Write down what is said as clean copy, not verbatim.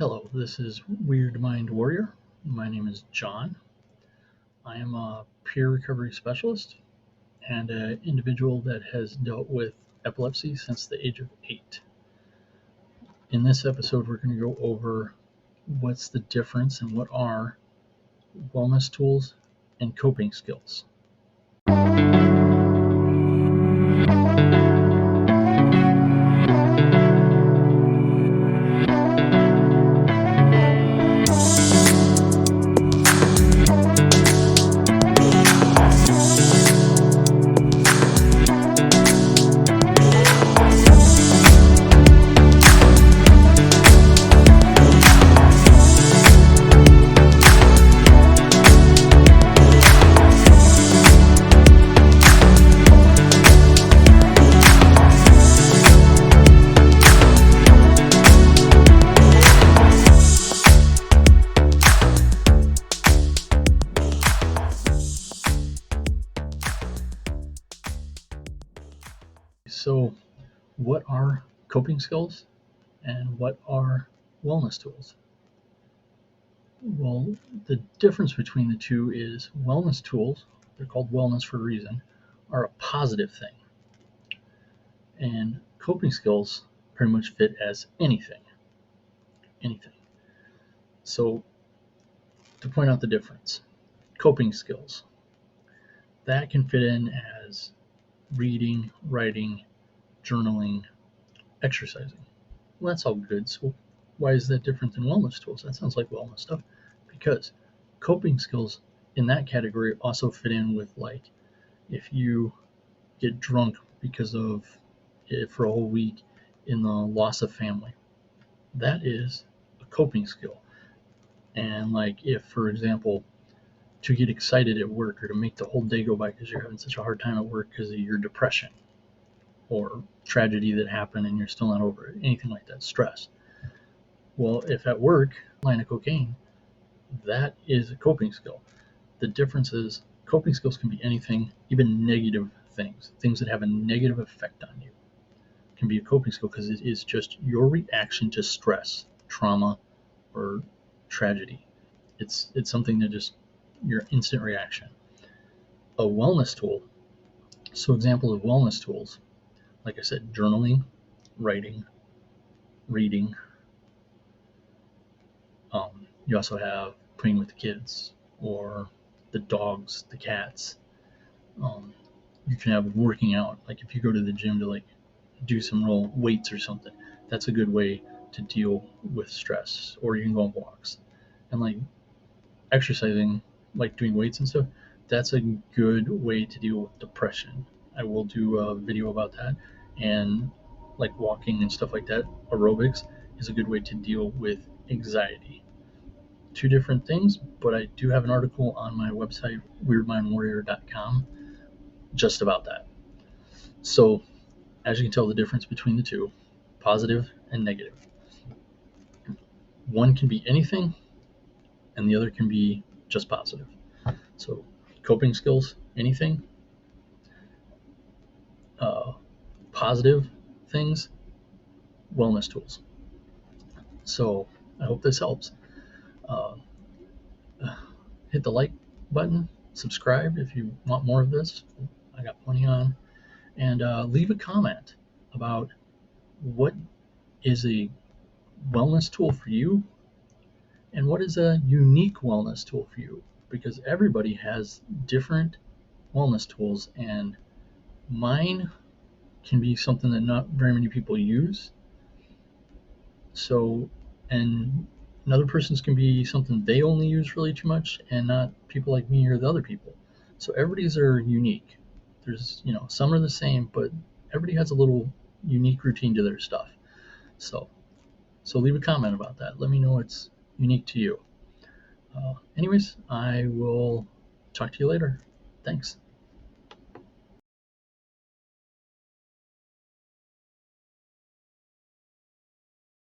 Hello, this is Weird Mind Warrior. My name is John. I am a peer recovery specialist and an individual that has dealt with epilepsy since the age of 8. In this episode, we're going to go over what's the difference and what are wellness tools and coping skills. So, what are coping skills and what are wellness tools? Well, the difference between the two is wellness tools, they're called wellness for a reason, are a positive thing. And coping skills pretty much fit as anything. Anything. So, to point out the difference, coping skills, that can fit in as reading, writing, journaling, exercising. Well, that's all good. So why is that different than wellness tools? That sounds like wellness stuff. Because coping skills in that category also fit in with, like, if you get drunk because of it for a whole week in the loss of family, that is a coping skill. And like if, for example, to get excited at work or to make the whole day go by because you're having such a hard time at work because of your depression or tragedy that happened and you're still not over it, anything like that, stress. Well, if at work, line of cocaine, that is a coping skill. The difference is coping skills can be anything, even negative things that have a negative effect on you can be a coping skill because it is just your reaction to stress, trauma, or tragedy. It's something that just your instant reaction. A wellness tool. So examples of wellness tools, like I said, journaling, writing, reading. You also have playing with the kids or the dogs, the cats. You can have working out. Like if you go to the gym to like do some real weights or something, that's a good way to deal with stress. Or you can go on walks. And like exercising, like doing weights and stuff, that's a good way to deal with depression. I will do a video about that. And like walking and stuff like that, aerobics is a good way to deal with anxiety. Two different things, but I do have an article on my website, weirdmindwarrior.com, just about that. So, as you can tell, the difference between the two, positive and negative. One can be anything, and the other can be just positive. So, coping skills, anything. Positive things, wellness tools. So, I hope this helps. Uh, hit the like button, subscribe if you want more of this. I got plenty on. And leave a comment about what is a wellness tool for you and what is a unique wellness tool for you, because everybody has different wellness tools, and mine can be something that not very many people use. So, and another person's can be something they only use really too much, and not people like me or the other people. So everybody's are unique. There's, some are the same, but everybody has a little unique routine to their stuff. So leave a comment about that. Let me know what's unique to you. Anyways, I will talk to you later. Thanks.